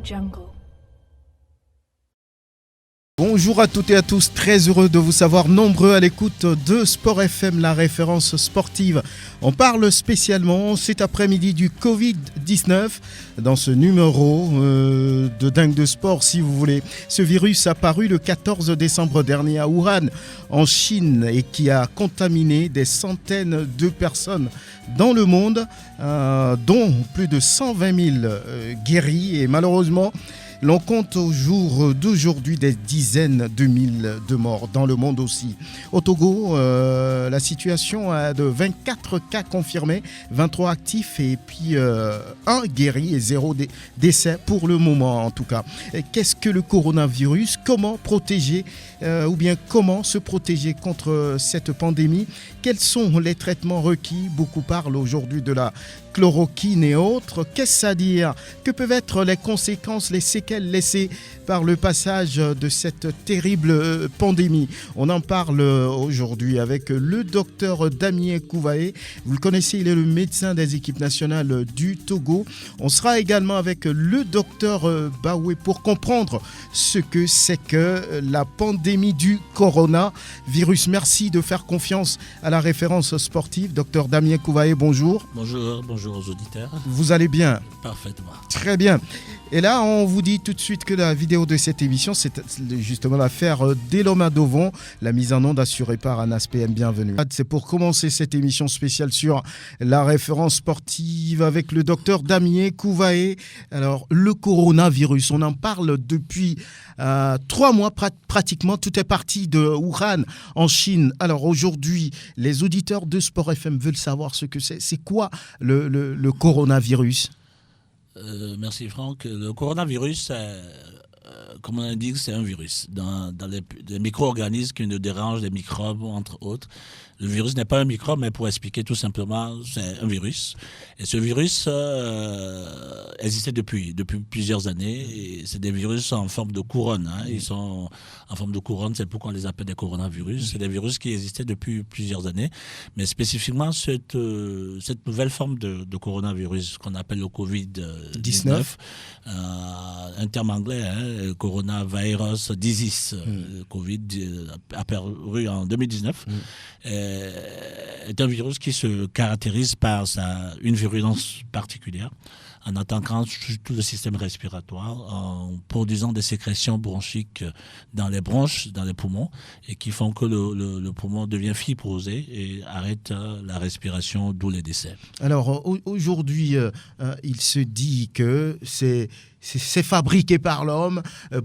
Jungle. Bonjour à toutes et à tous, très heureux de vous savoir nombreux à l'écoute de Sport FM, la référence sportive. On parle spécialement cet après-midi du Covid-19 dans ce numéro de Dingue de Sport si vous voulez. Ce virus apparu le 14 décembre dernier à Wuhan en Chine et qui a contaminé des centaines de personnes dans le monde, dont plus de 120 000 guéris et malheureusement l'on compte au jour d'aujourd'hui des dizaines de milliers de morts dans le monde aussi. Au Togo, la situation est de 24 cas confirmés, 23 actifs et puis 1 guéri et 0 décès pour le moment en tout cas. Qu'est-ce que le coronavirus ? Comment protéger ou bien comment se protéger contre cette pandémie ? Quels sont les traitements requis ? Beaucoup parlent aujourd'hui de la chloroquine et autres. Qu'est-ce à dire ? Que peuvent être les conséquences, les séquelles laissées par le passage de cette terrible pandémie ? On en parle aujourd'hui avec le docteur Damien Kouvaé. Vous le connaissez, il est le médecin des équipes nationales du Togo. On sera également avec le docteur Baoué pour comprendre ce que c'est que la pandémie du coronavirus. Merci de faire confiance à la référence sportive. Docteur Damien Kouvaé, bonjour. Bonjour aux auditeurs. Vous allez bien ? Parfaitement. Très bien. Et là, on vous dit tout de suite que la vidéo de cette émission, c'est justement l'affaire d'Eloma Dovon, la mise en onde assurée par Anas PM. Bienvenue. C'est pour commencer cette émission spéciale sur la référence sportive avec le docteur Damien Kouvaé. Alors, le coronavirus, on en parle depuis 3 mois pratiquement. Tout est parti de Wuhan en Chine. Alors aujourd'hui, les auditeurs de Sport FM veulent savoir ce que c'est. C'est quoi le coronavirus ? Merci Franck. Le coronavirus, comme on l'indique, c'est un virus. Dans les micro-organismes qui nous dérangent, les microbes entre autres. Le virus n'est pas un microbe, mais pour expliquer tout simplement, c'est un virus. Et ce virus existait depuis plusieurs années. Et c'est des virus en forme de couronne. Ils sont en forme de couronne, c'est pourquoi on les appelle des coronavirus. C'est des virus qui existaient depuis plusieurs années. Mais spécifiquement, cette nouvelle forme de coronavirus qu'on appelle le Covid-19, un terme anglais, coronavirus disease, Covid, apparu en 2019. Est un virus qui se caractérise par une virulence particulière, en attaquant tout le système respiratoire, en produisant des sécrétions bronchiques dans les bronches, dans les poumons, et qui font que le poumon devient fibrosé et arrête la respiration, d'où les décès. Alors aujourd'hui, il se dit que c'est fabriqué par l'homme.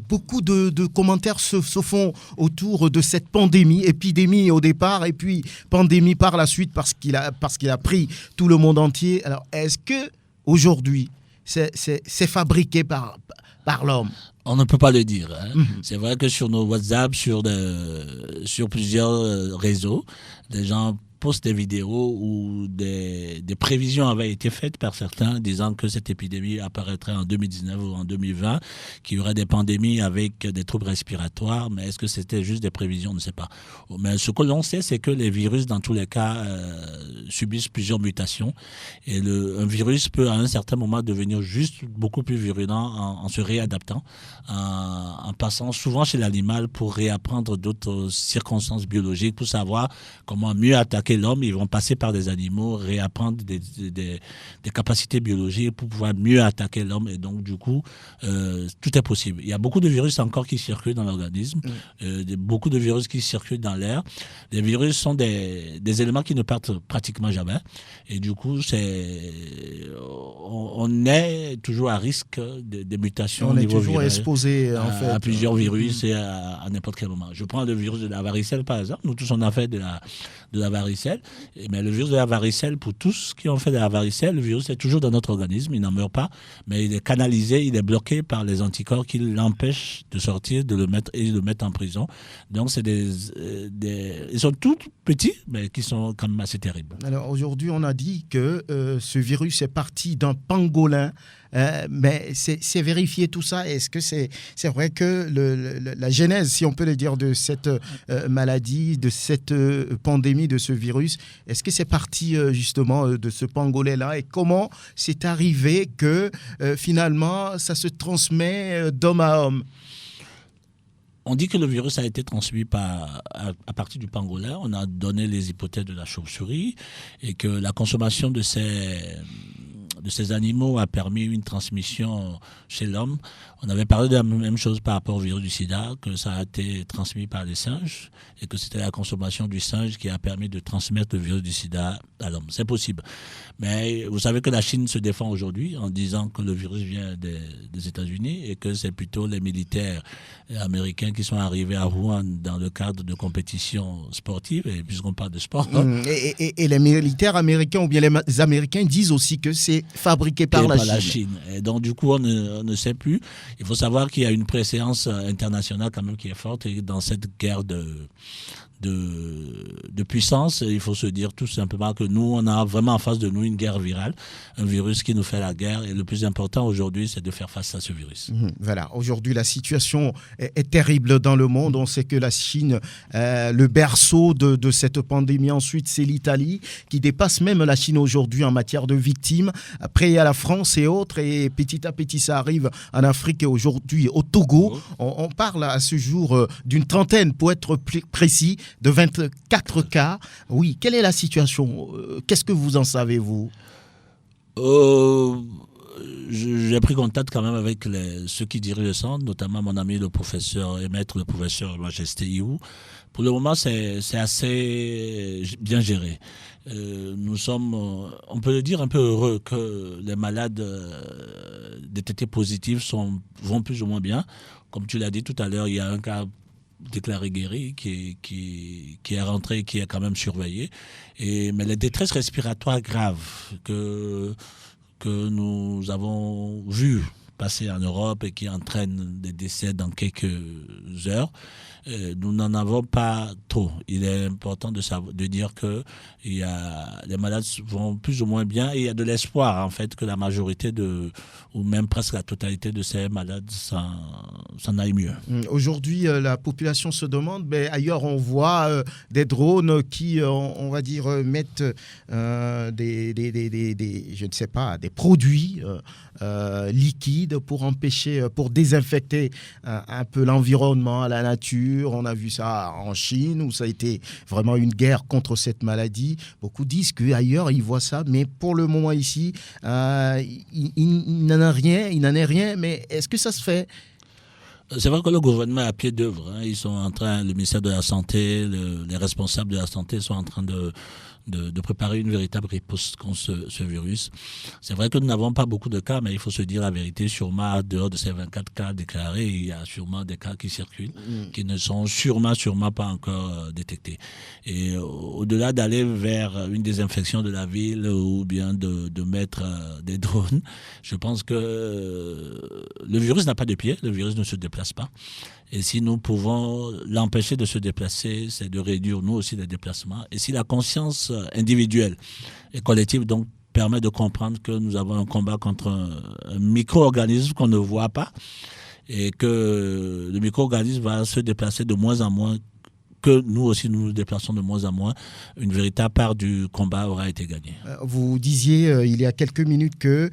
Beaucoup de commentaires se font autour de cette pandémie, épidémie au départ, et puis pandémie par la suite parce qu'il a pris tout le monde entier. Alors, est-ce que aujourd'hui, c'est fabriqué par l'homme ? On ne peut pas le dire. C'est vrai que sur nos WhatsApp, sur plusieurs réseaux, des gens postent des vidéos où des prévisions avaient été faites par certains disant que cette épidémie apparaîtrait en 2019 ou en 2020, qu'il y aurait des pandémies avec des troubles respiratoires, mais est-ce que c'était juste des prévisions? On ne sait pas. Mais ce que l'on sait, c'est que les virus, dans tous les cas, subissent plusieurs mutations et un virus peut à un certain moment devenir juste beaucoup plus virulent en se réadaptant, en passant souvent chez l'animal pour réapprendre d'autres circonstances biologiques, pour savoir comment mieux attaquer l'homme. Ils vont passer par des animaux, réapprendre des capacités biologiques pour pouvoir mieux attaquer l'homme. Et donc, du coup, tout est possible. Il y a beaucoup de virus encore qui circulent dans l'organisme, beaucoup de virus qui circulent dans l'air. Les virus sont des éléments qui ne partent pratiquement jamais. Et du coup, on est toujours à risque des mutations au niveau toujours viral, exposé à plusieurs virus et à n'importe quel moment. Je prends le virus de la varicelle, par exemple. Nous tous, on a fait de la varicelle. Mais le virus de la varicelle, pour tous qui ont fait de la varicelle, le virus est toujours dans notre organisme, il n'en meurt pas, mais il est canalisé, il est bloqué par les anticorps qui l'empêchent de sortir, de le mettre en prison. Donc ils sont tout petits, mais qui sont quand même assez terribles. Alors aujourd'hui, on a dit que ce virus est parti d'un pangolin mais c'est vérifié tout ça. Est-ce que c'est vrai que la genèse, si on peut le dire, de cette maladie, de cette pandémie, de ce virus, est-ce que c'est parti justement de ce pangolin-là, et comment c'est arrivé que finalement ça se transmet d'homme à homme? On dit que le virus a été transmis à partir du pangolin. On a donné les hypothèses de la chauve-souris et que la consommation de ces animaux a permis une transmission chez l'homme. On avait parlé de la même chose par rapport au virus du sida, que ça a été transmis par les singes et que c'était la consommation du singe qui a permis de transmettre le virus du sida à l'homme. C'est possible. Mais vous savez que la Chine se défend aujourd'hui en disant que le virus vient des États-Unis et que c'est plutôt les militaires américains qui sont arrivés à Wuhan dans le cadre de compétitions sportives, et puisqu'on parle de sport. Et les militaires américains ou bien les Américains disent aussi que c'est fabriqué par la Chine. Et donc du coup, on ne sait plus. Il faut savoir qu'il y a une préséance internationale quand même qui est forte, et dans cette guerre de puissance, il faut se dire tout simplement que nous, on a vraiment en face de nous une guerre virale, un virus qui nous fait la guerre, et le plus important aujourd'hui, c'est de faire face à ce virus. Voilà, aujourd'hui la situation est terrible dans le monde. On sait que la Chine, le berceau de cette pandémie, ensuite c'est l'Italie, qui dépasse même la Chine aujourd'hui en matière de victimes. Après il y a la France et autres, et petit à petit ça arrive en Afrique et aujourd'hui au Togo. On parle à ce jour d'une trentaine, pour être précis, de 24 cas. Oui, quelle est la situation? Qu'est-ce que vous en savez, vous? J'ai pris contact quand même avec ceux qui dirigent le centre, notamment mon ami le professeur et maître, le professeur Majesté Iou. Pour le moment, c'est assez bien géré. Nous sommes, on peut le dire, un peu heureux que les malades détectés positifs vont plus ou moins bien. Comme tu l'as dit tout à l'heure, il y a un cas déclaré guéri, qui est rentré, qui est quand même surveillé. Mais les détresses respiratoires graves que nous avons vues passer en Europe et qui entraînent des décès dans quelques heures, nous n'en avons pas trop. Il est important de dire que les malades vont plus ou moins bien, et il y a de l'espoir en fait que la majorité ou même presque la totalité de ces malades s'en aille mieux. Aujourd'hui, la population se demande, mais ailleurs on voit des drones qui, on va dire, mettent je ne sais pas, des produits liquides pour désinfecter un peu l'environnement, la nature. On a vu ça en Chine, où ça a été vraiment une guerre contre cette maladie. Beaucoup disent qu'ailleurs, ils voient ça, mais pour le moment ici, il n'en est rien. Mais est-ce que ça se fait? C'est vrai que le gouvernement est à pied d'œuvre. Ils sont en train, le ministère de la Santé, les responsables de la santé sont en train de préparer une véritable riposte contre ce virus. C'est vrai que nous n'avons pas beaucoup de cas, mais il faut se dire la vérité. Sûrement, dehors de ces 24 cas déclarés, il y a sûrement des cas qui circulent, qui ne sont sûrement pas encore détectés. Et au-delà d'aller vers une désinfection de la ville ou bien de mettre des drones, je pense que le virus n'a pas de pied, le virus ne se déplace pas. Et si nous pouvons l'empêcher de se déplacer, c'est de réduire nous aussi les déplacements. Et si la conscience individuelle et collective donc permet de comprendre que nous avons un combat contre un micro-organisme qu'on ne voit pas, et que le micro-organisme va se déplacer de moins en moins, que nous aussi nous nous déplaçons de moins en moins, une véritable part du combat aura été gagnée. Vous disiez il y a quelques minutes que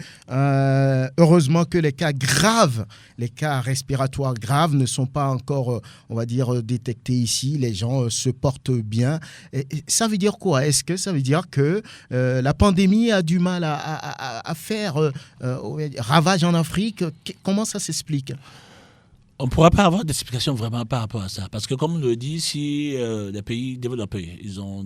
heureusement que les cas graves, les cas respiratoires graves ne sont pas encore, on va dire, détectés ici. Les gens se portent bien. Et ça veut dire quoi? Est-ce que ça veut dire que la pandémie a du mal à faire ravage en Afrique? Comment ça s'explique? On ne pourra pas avoir d'explication vraiment par rapport à ça. Parce que comme on le dit, si les pays développés, ils ont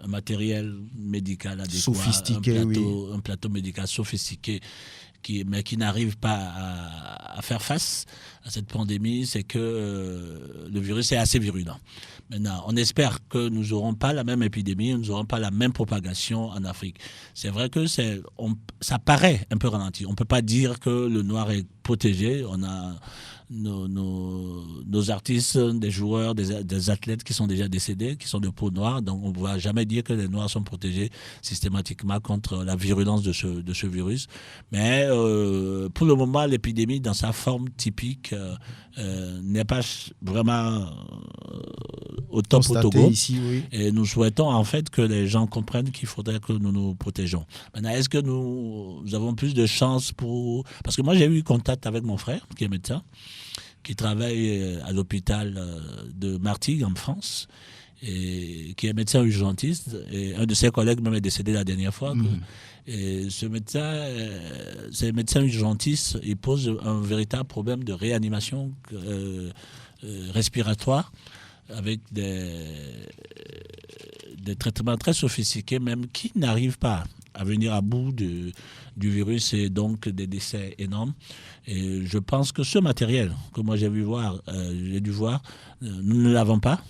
un matériel médical adéquat, sophistiqué, un plateau médical sophistiqué, mais qui n'arrive pas à faire face à cette pandémie, c'est que le virus est assez virulent. Maintenant, on espère que nous n'aurons pas la même épidémie, nous n'aurons pas la même propagation en Afrique. C'est vrai que ça paraît un peu ralenti. On ne peut pas dire que le noir est protégé. On a nos artistes, des joueurs, des athlètes qui sont déjà décédés, qui sont de peau noire. Donc on ne va jamais dire que les noirs sont protégés systématiquement contre la virulence de ce virus. Mais pour le moment, l'épidémie, dans sa forme typique, n'est pas vraiment au top au Togo. Ici, oui. Et nous souhaitons en fait que les gens comprennent qu'il faudrait que nous nous protégeons. Maintenant, est-ce que nous avons plus de chances pour... Parce que moi, j'ai eu contact avec mon frère, qui est médecin, qui travaille à l'hôpital de Martigues, en France, et qui est médecin urgentiste. Et un de ses collègues même est décédé la dernière fois. Et ce médecin, ces médecins urgentistes, ils posent un véritable problème de réanimation respiratoire, avec des traitements très sophistiqués, même qui n'arrivent pas à venir à bout du virus, et donc des décès énormes. Et je pense que ce matériel que moi j'ai dû voir, nous ne l'avons pas.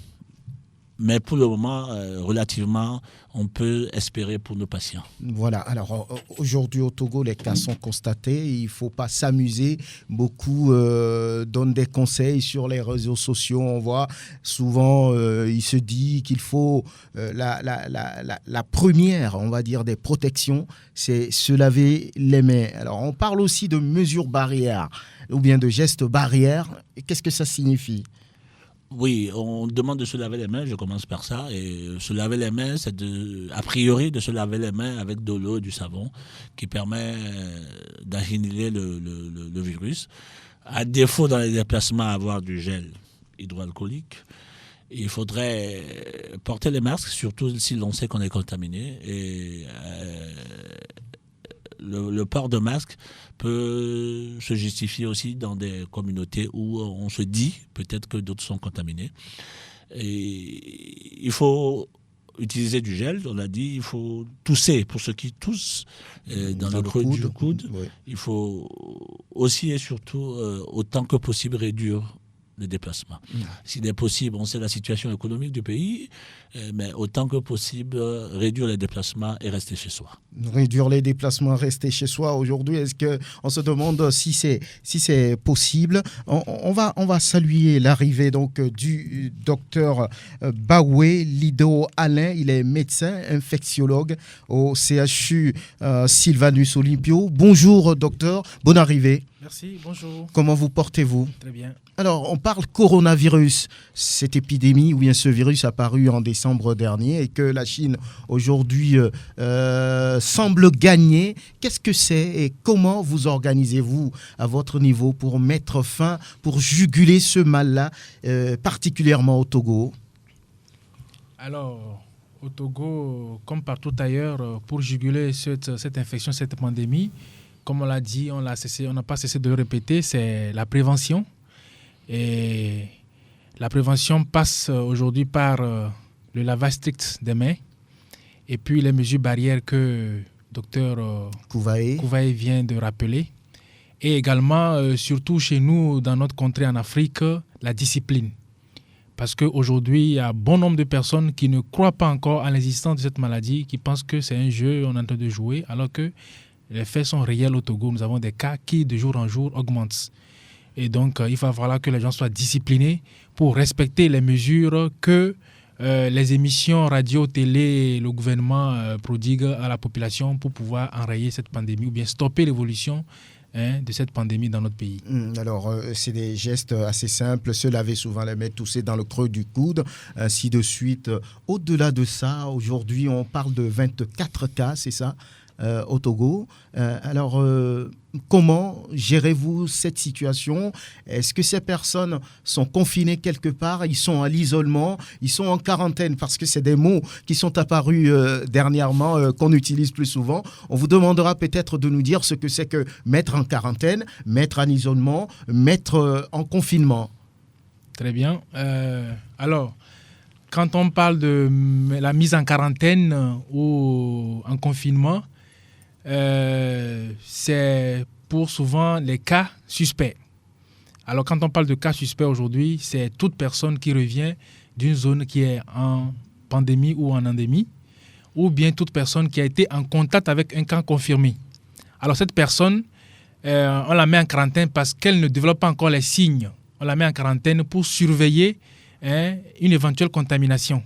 Mais pour le moment, relativement, on peut espérer pour nos patients. Voilà. Alors, aujourd'hui, au Togo, les cas sont constatés. Il ne faut pas s'amuser. Beaucoup donnent des conseils sur les réseaux sociaux. On voit souvent, il se dit qu'il faut la première, on va dire, des protections, c'est se laver les mains. Alors, on parle aussi de mesures barrières ou bien de gestes barrières. Qu'est-ce que ça signifie ? Oui, on demande de se laver les mains, je commence par ça. Et se laver les mains, c'est a priori de se laver les mains avec de l'eau et du savon, qui permet d'annihiler le virus. À défaut, dans les déplacements, avoir du gel hydroalcoolique. Il faudrait porter les masques, surtout si l'on sait qu'on est contaminé. Et le port de masque peut se justifier aussi dans des communautés où on se dit peut-être que d'autres sont contaminés. Et il faut utiliser du gel, on l'a dit, il faut tousser pour ceux qui toussent dans le creux du coude. Oui. Il faut aussi et surtout autant que possible réduire le déplacement. S'il est possible, on sait la situation économique du pays, mais autant que possible, réduire les déplacements et rester chez soi. Réduire les déplacements, rester chez soi. Aujourd'hui, est-ce qu'on se demande si c'est possible? On va saluer l'arrivée donc du docteur Bawé Lido Alain. Il est médecin infectiologue au CHU Sylvanus Olympio. Bonjour docteur, bonne arrivée. Merci, bonjour. Comment vous portez-vous? Très bien. Alors, on parle coronavirus, cette épidémie ou bien ce virus apparu en décembre dernier et que la Chine aujourd'hui semble gagner. Qu'est-ce que c'est et comment vous organisez-vous à votre niveau pour mettre fin, pour juguler ce mal-là, particulièrement au Togo? Alors, au Togo, comme partout ailleurs, pour juguler cette infection, cette pandémie, comme on l'a dit, on n'a pas cessé de le répéter, c'est la prévention. Et la prévention passe aujourd'hui par le lavage strict des mains et puis les mesures barrières que le docteur Kouvaé vient de rappeler. Et également, surtout chez nous, dans notre contrée en Afrique, la discipline. Parce qu'aujourd'hui, il y a bon nombre de personnes qui ne croient pas encore à l'existence de cette maladie, qui pensent que c'est un jeu, on est en train de jouer, alors que les faits sont réels au Togo. Nous avons des cas qui, de jour en jour, augmentent. Et donc, il va falloir que les gens soient disciplinés pour respecter les mesures que les émissions radio, télé et le gouvernement prodiguent à la population pour pouvoir enrayer cette pandémie ou bien stopper l'évolution de cette pandémie dans notre pays. Alors, c'est des gestes assez simples, se laver souvent les mains, tousser dans le creux du coude, ainsi de suite. Au-delà de ça, aujourd'hui, on parle de 24 cas, c'est ça, au Togo. Alors, comment gérez-vous cette situation? Est-ce que ces personnes sont confinées quelque part? Ils sont à l'isolement? Ils sont en quarantaine? Parce que c'est des mots qui sont apparus dernièrement, qu'on utilise plus souvent. On vous demandera peut-être de nous dire ce que c'est que mettre en quarantaine, mettre en isolement, mettre en confinement. Très bien. Alors, quand on parle de la mise en quarantaine ou en confinement, c'est pour souvent les cas suspects. Alors, quand on parle de cas suspects aujourd'hui, c'est toute personne qui revient d'une zone qui est en pandémie ou en endémie, ou bien toute personne qui a été en contact avec un cas confirmé. Alors, cette personne, on la met en quarantaine parce qu'elle ne développe pas encore les signes. On la met en quarantaine pour surveiller une éventuelle contamination.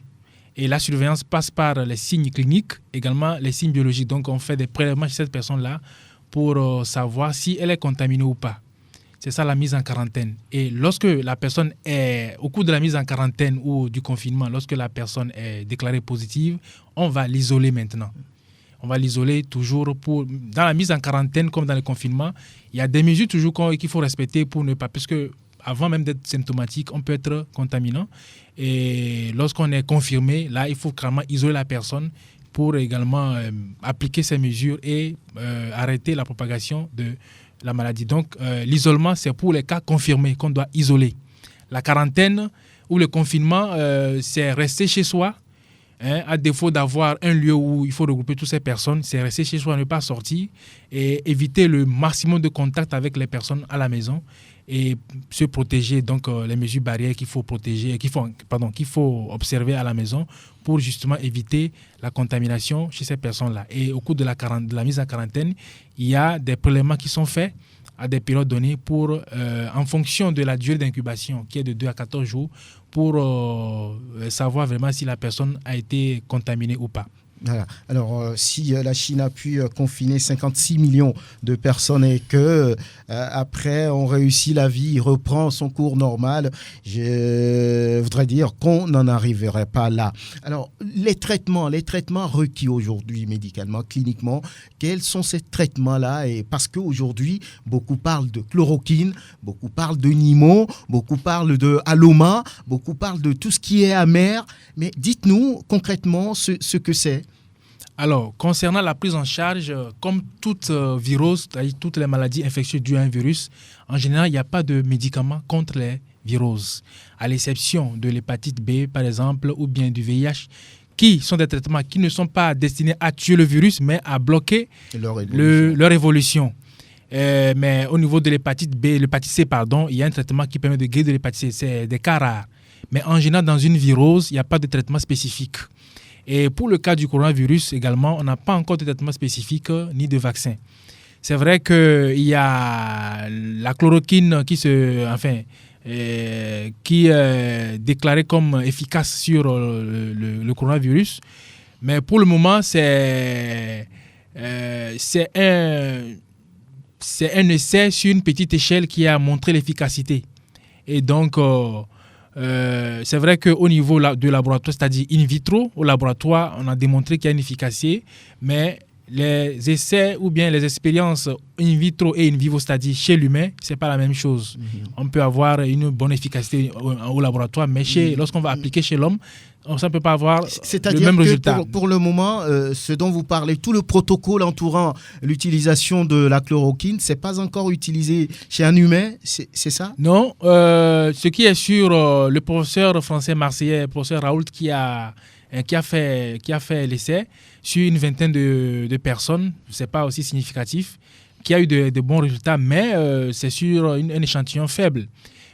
Et la surveillance passe par les signes cliniques, également les signes biologiques. Donc, on fait des prélèvements chez cette personne-là pour savoir si elle est contaminée ou pas. C'est ça la mise en quarantaine. Et lorsque la personne est, au cours de la mise en quarantaine ou du confinement, lorsque la personne est déclarée positive, on va l'isoler maintenant. On va l'isoler toujours dans la mise en quarantaine comme dans le confinement. Il y a des mesures toujours qu'il faut respecter pour ne pas, parce que avant même d'être symptomatique, on peut être contaminant. Et lorsqu'on est confirmé, là, il faut clairement isoler la personne pour également appliquer ces mesures et arrêter la propagation de la maladie. Donc, l'isolement, c'est pour les cas confirmés qu'on doit isoler. La quarantaine ou le confinement, c'est rester chez soi. À défaut d'avoir un lieu où il faut regrouper toutes ces personnes, c'est rester chez soi, ne pas sortir et éviter le maximum de contact avec les personnes à la maison et se protéger. Donc, les mesures barrières qu'il faut protéger, qu'il faut observer à la maison pour justement éviter la contamination chez ces personnes-là. Et au cours de la mise en quarantaine, il y a des prélèvements qui sont faits à des périodes données en fonction de la durée d'incubation qui est de 2 à 14 jours pour savoir vraiment si la personne a été contaminée ou pas. Voilà. Alors, si la Chine a pu confiner 56 millions de personnes et que après on réussit, la vie reprend son cours normal, je voudrais dire qu'on n'en arriverait pas là. Alors, les traitements requis aujourd'hui médicalement, cliniquement, quels sont ces traitements-là? Et parce qu'aujourd'hui, beaucoup parlent de chloroquine, beaucoup parlent de Nimo, beaucoup parlent de Aloma, beaucoup parlent de tout ce qui est amer. Mais dites-nous concrètement ce que c'est. Alors, concernant la prise en charge, comme toute virose, c'est-à-dire toutes les maladies infectieuses dues à un virus, en général, il n'y a pas de médicaments contre les viroses, à l'exception de l'hépatite B, par exemple, ou bien du VIH, qui sont des traitements qui ne sont pas destinés à tuer le virus, mais à bloquer leur évolution. Mais au niveau de l'hépatite C, il y a un traitement qui permet de guérir de l'hépatite C. C'est des cas rares. Mais en général, dans une virose, il n'y a pas de traitement spécifique. Et pour le cas du coronavirus également, on n'a pas encore de traitement spécifique ni de vaccin. C'est vrai qu'il y a la chloroquine qui est déclarée comme efficace sur le coronavirus. Mais pour le moment, c'est un essai sur une petite échelle qui a montré l'efficacité. Et donc, c'est vrai qu'au niveau du laboratoire, c'est-à-dire in vitro, au laboratoire, on a démontré qu'il y a une efficacité, mais les essais ou bien les expériences in vitro et in vivo, c'est-à-dire chez l'humain, ce n'est pas la même chose. On peut avoir une bonne efficacité au laboratoire, mais lorsqu'on va appliquer chez l'homme, ça ne peut pas avoir le même résultat. Pour le moment, ce dont vous parlez, tout le protocole entourant l'utilisation de la chloroquine, ce n'est pas encore utilisé chez un humain, c'est ça? Non, ce qui est sûr, le professeur français marseillais, le professeur Raoult, qui a fait l'essai sur une vingtaine de personnes, ce n'est pas aussi significatif, qui a eu de bons résultats, mais c'est sur un échantillon faible.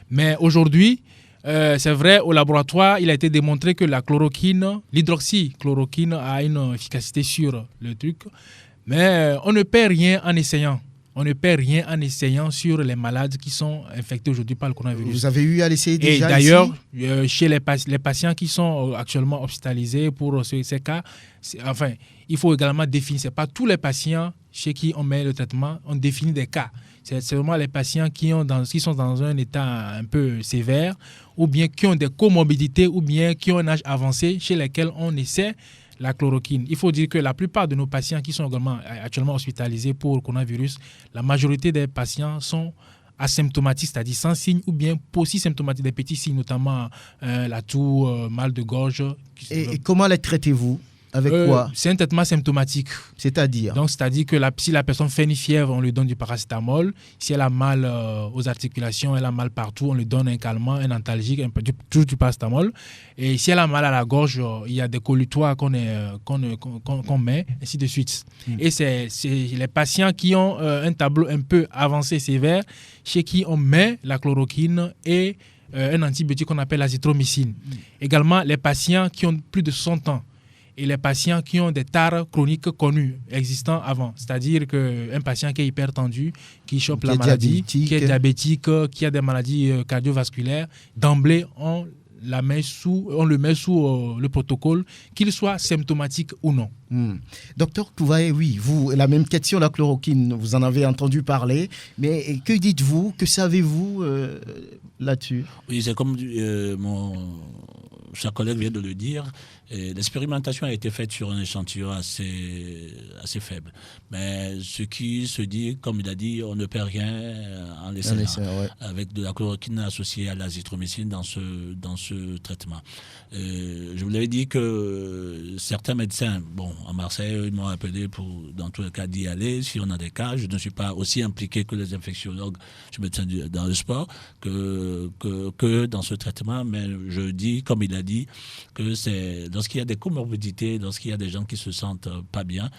Mais aujourd'hui, c'est vrai, au laboratoire, il a été démontré que la chloroquine, l'hydroxychloroquine a une efficacité sur le truc, mais on ne perd rien en essayant. On ne perd rien en essayant sur les malades qui sont infectés aujourd'hui par le coronavirus. Vous avez eu à l'essayer déjà? Et d'ailleurs, chez les patients qui sont actuellement hospitalisés pour ces cas, il faut également définir. Ce n'est pas tous les patients chez qui on met le traitement, on définit des cas. C'est seulement les patients qui sont dans un état un peu sévère ou bien qui ont des comorbidités ou bien qui ont un âge avancé chez lesquels on essaie la chloroquine. Il faut dire que la plupart de nos patients qui sont actuellement hospitalisés pour le coronavirus, la majorité des patients sont asymptomatiques, c'est-à-dire sans signes ou bien post-symptomatiques, des petits signes, notamment la toux, mal de gorge. Et comment les traitez-vous? Avec quoi? C'est un traitement symptomatique. C'est-à-dire? Donc, c'est-à-dire que si la personne fait une fièvre, on lui donne du paracétamol. Si elle a mal aux articulations, elle a mal partout, on lui donne un calmant, un antalgique, toujours du paracétamol. Et si elle a mal à la gorge, il y a des colutoires qu'on met, ainsi de suite. Et c'est les patients qui ont un tableau un peu avancé, sévère, chez qui on met la chloroquine et un antibiotique qu'on appelle l'azithromycine. Également, les patients qui ont plus de 60 ans. Et les patients qui ont des tares chroniques connues, existants avant. C'est-à-dire qu'un patient qui est hypertendu, qui chope la maladie, qui est diabétique, qui a des maladies cardiovasculaires, d'emblée, on on le met sous le protocole, qu'il soit symptomatique ou non. Docteur Kouvaé, oui, vous, la même question, la chloroquine, vous en avez entendu parler, mais que dites-vous, que savez-vous là-dessus? Oui, c'est comme mon cher collègue vient de le dire, l'expérimentation a été faite sur un échantillon assez faible. Mais ce qui se dit, comme il a dit, on ne perd rien en laissant avec de la chloroquine associée à l'azithromycine dans ce traitement. Je vous l'avais dit que certains médecins, à Marseille, ils m'ont appelé pour, dans tous les cas, d'y aller. Si on a des cas, je ne suis pas aussi impliqué que les infectiologues, je suis médecin dans le sport, que dans ce traitement. Mais je dis, comme il a dit, que c'est lorsqu'il y a des comorbidités, lorsqu'il y a des gens qui se sentent pas bien,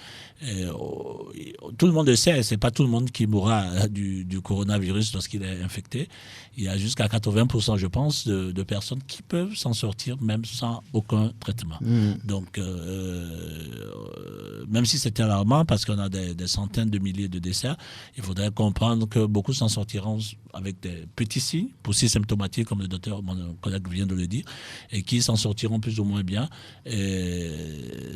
tout le monde le sait, c'est pas tout le monde qui mourra du coronavirus lorsqu'il est infecté. Il y a jusqu'à 80%, je pense, de personnes qui peuvent s'en sortir même sans aucun traitement. Donc, même si c'est alarmant parce qu'on a des centaines de milliers de décès, il faudrait comprendre que beaucoup s'en sortiront avec des petits signes, aussi symptomatiques comme le docteur, mon collègue vient de le dire, et qui s'en sortiront plus ou moins bien. Et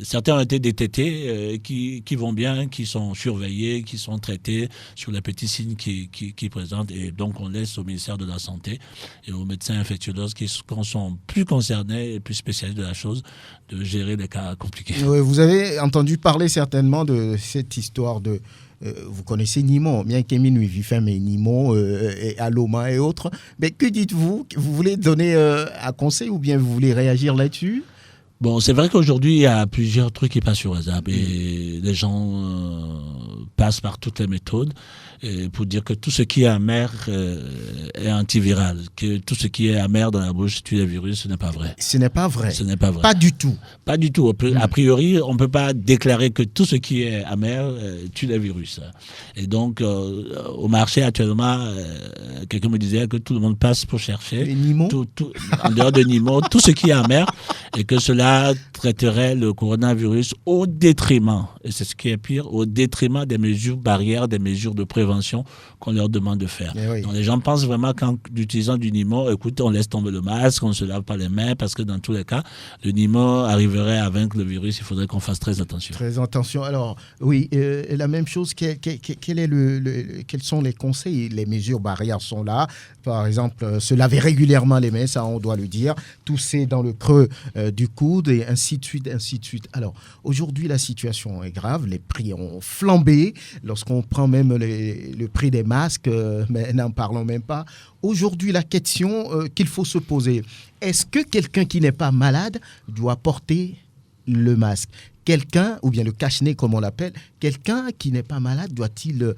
certains ont été détectés, qui vont bien, qui sont surveillés, qui sont traités sur les petits signes qui présentent. Et donc, on laisse au ministère de la Santé et aux médecins infectiologues qui sont plus concernés et plus spécialistes de la chose de gérer les cas compliqués. Vous avez entendu parler certainement de cette histoire de... vous connaissez Nimon, bien qu'Emine Vifin, mais Nimon, et Aloma et autres. Mais que dites-vous? Vous voulez donner un conseil ou bien vous voulez réagir là-dessus? Bon, c'est vrai qu'aujourd'hui, il y a plusieurs trucs qui passent sur WhatsApp et les gens passent par toutes les méthodes pour dire que tout ce qui est amer est antiviral, que tout ce qui est amer dans la bouche tue les virus, ce n'est pas vrai. Ce n'est pas vrai. Ce n'est pas vrai. Pas du tout. Pas du tout. A priori, on ne peut pas déclarer que tout ce qui est amer tue les virus. Et donc, au marché actuellement, quelqu'un me disait que tout le monde passe pour chercher, en dehors de Nimon, tout ce qui est amer, et que cela traiterait le coronavirus au détriment, et c'est ce qui est pire, au détriment des mesures barrières, des mesures de prévention qu'on leur demande de faire. Oui. Donc les gens pensent vraiment qu'en utilisant du Nimon, écoutez, on laisse tomber le masque, on ne se lave pas les mains, parce que dans tous les cas, le Nimon arriverait à vaincre le virus, il faudrait qu'on fasse très attention. Très attention. Alors, oui, la même chose, quels sont les conseils? Les mesures barrières sont là. Par exemple, se laver régulièrement les mains, ça on doit le dire, tousser dans le creux du coude et ainsi de suite, ainsi de suite. Alors, aujourd'hui, la situation est grave, les prix ont flambé, lorsqu'on prend même le prix des masques, mais n'en parlons même pas. Aujourd'hui, la question qu'il faut se poser, est-ce que quelqu'un qui n'est pas malade doit porter le masque? Quelqu'un, ou bien le cache-nez comme on l'appelle, quelqu'un qui n'est pas malade, doit-il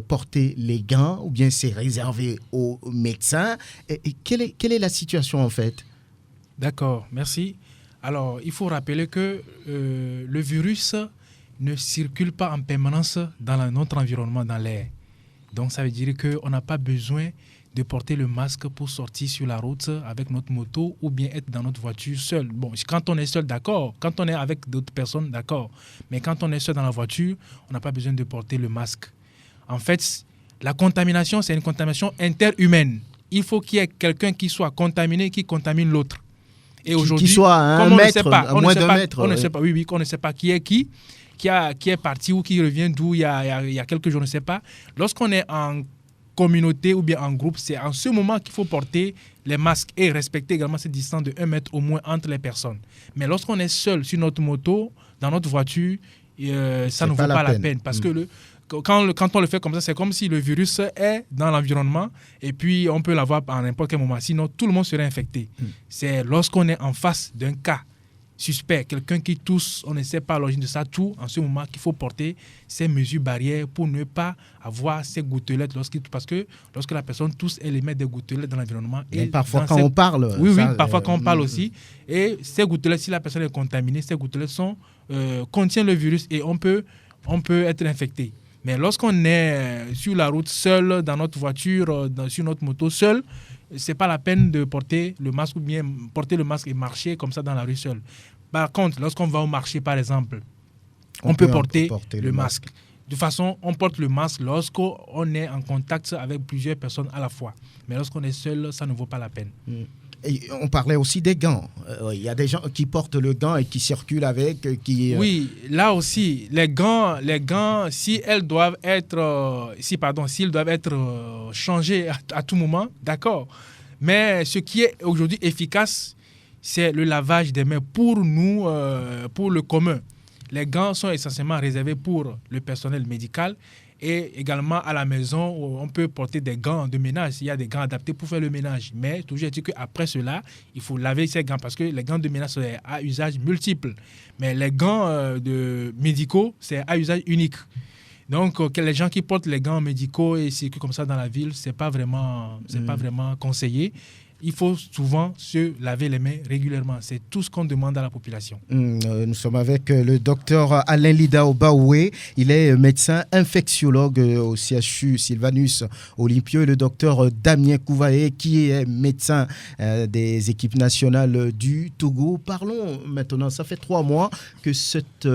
porter les gants ou bien c'est réservé aux médecins? Et quelle est la situation en fait? D'accord, merci. Alors, il faut rappeler que le virus ne circule pas en permanence dans notre environnement, dans l'air. Donc, ça veut dire qu'on n'a pas besoin de porter le masque pour sortir sur la route avec notre moto ou bien être dans notre voiture seul. Bon, quand on est seul, d'accord. Quand on est avec d'autres personnes, d'accord. Mais quand on est seul dans la voiture, on n'a pas besoin de porter le masque. En fait, la contamination, c'est une contamination interhumaine. Il faut qu'il y ait quelqu'un qui soit contaminé, qui contamine l'autre. Et aujourd'hui, qui soit à un mètre, à moins d'un mètre. On ne sait pas, oui, qu'on ne sait pas qui est qui est parti ou qui revient d'où il y a quelques jours, on ne sait pas. Lorsqu'on est en communauté ou bien en groupe, c'est en ce moment qu'il faut porter les masques et respecter également cette distance de 1 mètre au moins entre les personnes. Mais lorsqu'on est seul sur notre moto, dans notre voiture, ça ne vaut pas la peine. Parce que quand on le fait comme ça, c'est comme si le virus est dans l'environnement et puis on peut l'avoir à n'importe quel moment. Sinon, tout le monde serait infecté. C'est lorsqu'on est en face d'un cas suspect, quelqu'un qui tousse, on ne sait pas l'origine de ça, tout en ce moment qu'il faut porter ces mesures barrières pour ne pas avoir ces gouttelettes parce que lorsque la personne tousse, elle émet des gouttelettes dans l'environnement. Et parfois quand on parle. Oui, parfois quand on parle aussi. Et ces gouttelettes, si la personne est contaminée, ces gouttelettes contiennent le virus et on peut être infecté. Mais lorsqu'on est sur la route seul, dans notre voiture, sur notre moto seul, c'est pas la peine de porter le masque ou bien porter le masque et marcher comme ça dans la rue seul. Par contre, lorsqu'on va au marché, par exemple, on peut porter le masque. De toute façon, on porte le masque lorsqu'on est en contact avec plusieurs personnes à la fois. Mais lorsqu'on est seul, ça ne vaut pas la peine. Et on parlait aussi des gants. Il y a des gens qui portent le gant et qui circulent avec. Oui, là aussi, les gants, s'ils doivent être changés à tout moment, d'accord. Mais ce qui est aujourd'hui efficace, c'est le lavage des mains pour nous, pour le commun. Les gants sont essentiellement réservés pour le personnel médical et également à la maison, on peut porter des gants de ménage. Il y a des gants adaptés pour faire le ménage. Mais toujours est-il qu'après cela, il faut laver ces gants parce que les gants de ménage sont à usage multiple. Mais les gants médicaux, c'est à usage unique. Donc, les gens qui portent les gants médicaux et circulent comme ça dans la ville, c'est pas vraiment conseillé. Il faut souvent se laver les mains régulièrement. C'est tout ce qu'on demande à la population. Nous sommes avec le docteur Alain Lidao Baoué. Il est médecin infectiologue au CHU Sylvanus Olympio. Et le docteur Damien Kouvaé, qui est médecin des équipes nationales du Togo. Parlons maintenant, ça fait 3 mois que cette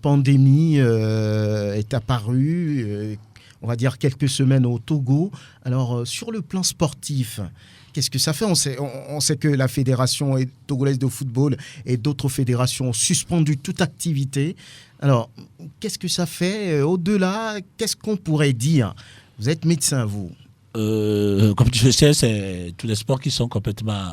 pandémie est apparue, on va dire quelques semaines au Togo. Alors, sur le plan sportif, qu'est-ce que ça fait ? On sait que la fédération togolaise de football et d'autres fédérations ont suspendu toute activité. Alors, qu'est-ce que ça fait ? Au-delà, qu'est-ce qu'on pourrait dire ? Vous êtes médecin, vous. Comme tu le sais, c'est tous les sports qui sont complètement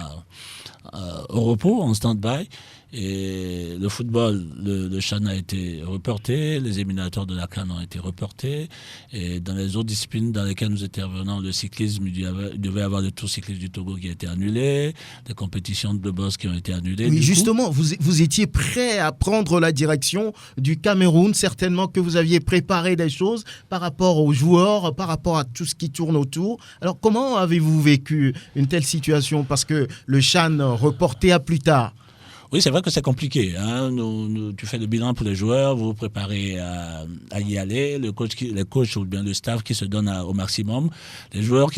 au repos, en stand-by. Et le football, le CHAN a été reporté, les éliminatoires de la CAN ont été reportés. Et dans les autres disciplines dans lesquelles nous intervenons, le cyclisme, il devait y avoir le Tour cycliste du Togo qui a été annulé, des compétitions de boss qui ont été annulées. Oui, justement, vous étiez prêt à prendre la direction du Cameroun. Certainement que vous aviez préparé des choses par rapport aux joueurs, par rapport à tout ce qui tourne autour. Alors, comment avez-vous vécu une telle situation ? Parce que le CHAN reporté à plus tard. Oui, c'est vrai que c'est compliqué. Hein. Tu fais le bilan pour les joueurs, vous vous préparez à y aller, les coachs ou bien le staff qui se donne au maximum. Les joueurs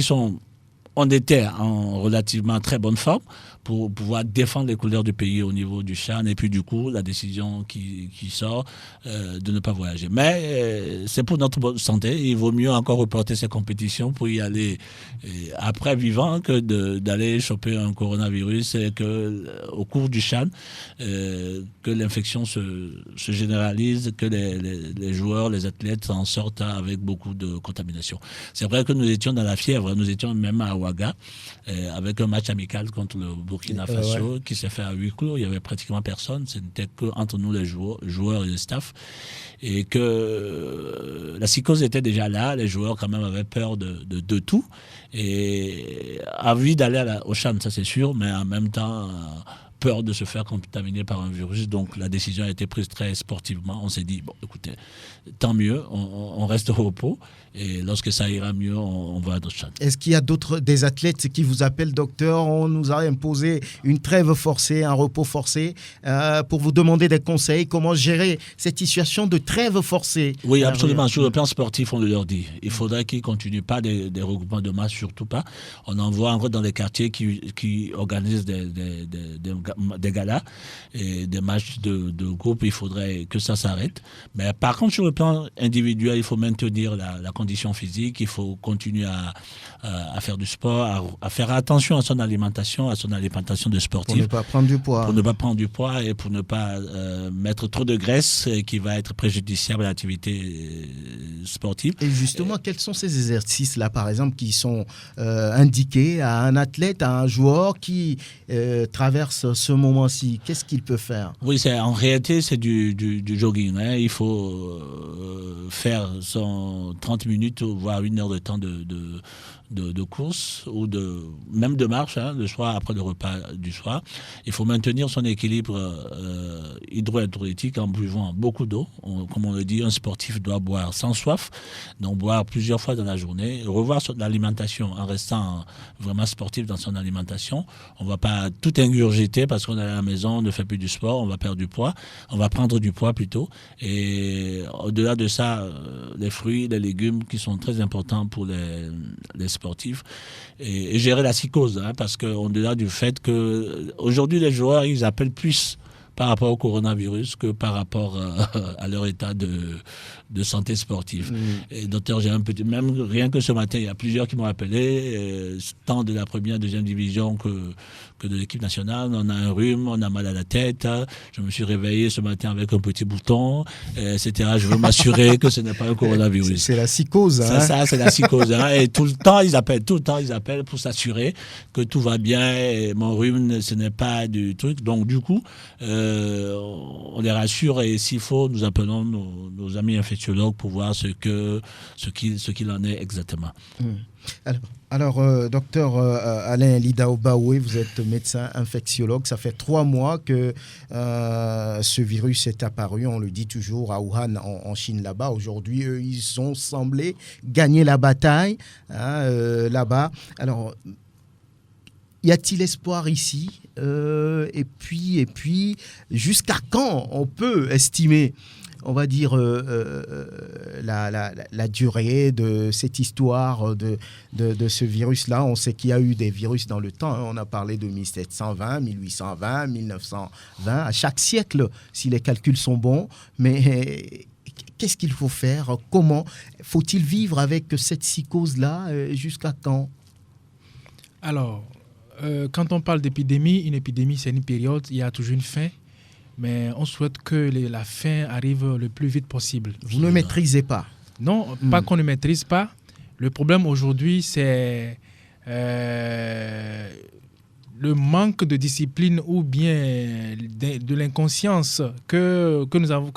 on était en relativement très bonne forme pour pouvoir défendre les couleurs du pays au niveau du CHAN et puis du coup la décision qui sort de ne pas voyager. Mais c'est pour notre bonne santé, il vaut mieux encore reporter ces compétitions pour y aller après vivant que d'aller choper un coronavirus et que au cours du CHAN que l'infection se généralise, que les joueurs, les athlètes en sortent avec beaucoup de contamination. C'est vrai que nous étions dans la fièvre, nous étions même à Ouaga avec un match amical contre le Burkina Faso qui s'est fait à huis clos. Il y avait pratiquement personne. Ce n'était que entre nous les joueurs et le staff. Et que la psychose était déjà là. Les joueurs quand même avaient peur de tout. Et envie d'aller au CHAN, ça c'est sûr, mais en même temps peur de se faire contaminer par un virus. Donc la décision a été prise très sportivement. On s'est dit, bon, écoutez, tant mieux, on reste au repos. Et lorsque ça ira mieux, on va à d'autres CHAN. Est-ce qu'il y a des athlètes qui vous appellent docteur ? On nous a imposé une trêve forcée, un repos forcé, pour vous demander des conseils. Comment gérer cette situation de trêve forcée ? Oui, absolument. Sur le plan sportif, on leur dit. Il faudrait qu'ils ne continuent pas des regroupements de masse, surtout pas. On en voit encore dans les quartiers qui organisent des galas et des matchs de groupe. Il faudrait que ça s'arrête. Mais par contre, sur le plan individuel, il faut maintenir la condition physique, il faut continuer à faire du sport, à faire attention à son alimentation de sportif. Pour ne pas prendre du poids. Pour ne pas prendre du poids et pour ne pas mettre trop de graisse qui va être préjudiciable à l'activité sportive. Et justement, quels sont ces exercices-là, par exemple, qui sont indiqués à un athlète, à un joueur qui traverse ce moment-ci ? Qu'est-ce qu'il peut faire ? Oui, en réalité, c'est du jogging. Hein. Il faut faire son 30 minutes, voire 1 heure de temps de course ou même de marche, hein, le soir après le repas du soir. Il faut maintenir son équilibre hydroélectrolytique en buvant beaucoup d'eau. Comme on le dit, un sportif doit boire sans soif, donc boire plusieurs fois dans la journée, revoir son alimentation en restant vraiment sportif dans son alimentation. On ne va pas tout ingurgiter parce qu'on est à la maison, on ne fait plus du sport, on va perdre du poids, on va prendre du poids plutôt. Et au-delà de ça, les fruits, les légumes qui sont très importants pour les sportifs et gérer la psychose, hein, parce qu'au-delà du fait que aujourd'hui les joueurs ils appellent plus par rapport au coronavirus que par rapport à leur état de santé sportive. Et docteur, j'ai même rien que ce matin, il y a plusieurs qui m'ont appelé, tant de la première, deuxième division que de l'équipe nationale. On a un rhume, on a mal à la tête. Je me suis réveillé ce matin avec un petit bouton, etc. Je veux m'assurer que ce n'est pas un coronavirus. C'est la psychose. C'est ça, c'est la psychose. Et tout le temps, ils appellent pour s'assurer que tout va bien. Et mon rhume, ce n'est pas du truc. Donc, du coup, on les rassure et s'il faut, nous appelons nos amis infectiologues pour voir ce qu'il en est exactement. Alors, docteur Alain Lidaobaoué, vous êtes médecin infectiologue. Ça fait 3 mois que ce virus est apparu, on le dit toujours, à Wuhan, en Chine, là-bas. Aujourd'hui, eux, ils ont semblé gagner la bataille là-bas. Alors, y a-t-il espoir ici et puis, jusqu'à quand on peut estimer, on va dire, la durée de cette histoire de ce virus-là? On sait qu'il y a eu des virus dans le temps. On a parlé de 1720, 1820, 1920, à chaque siècle, si les calculs sont bons. Mais qu'est-ce qu'il faut faire? Comment faut-il vivre avec cette psychose-là? Jusqu'à quand? Alors, quand on parle d'épidémie, une épidémie, c'est une période, il y a toujours une fin. Mais on souhaite que la fin arrive le plus vite possible. Vous ne maîtrisez pas? Non, pas qu'on ne maîtrise pas. Le problème aujourd'hui, c'est le manque de discipline ou bien de l'inconscience que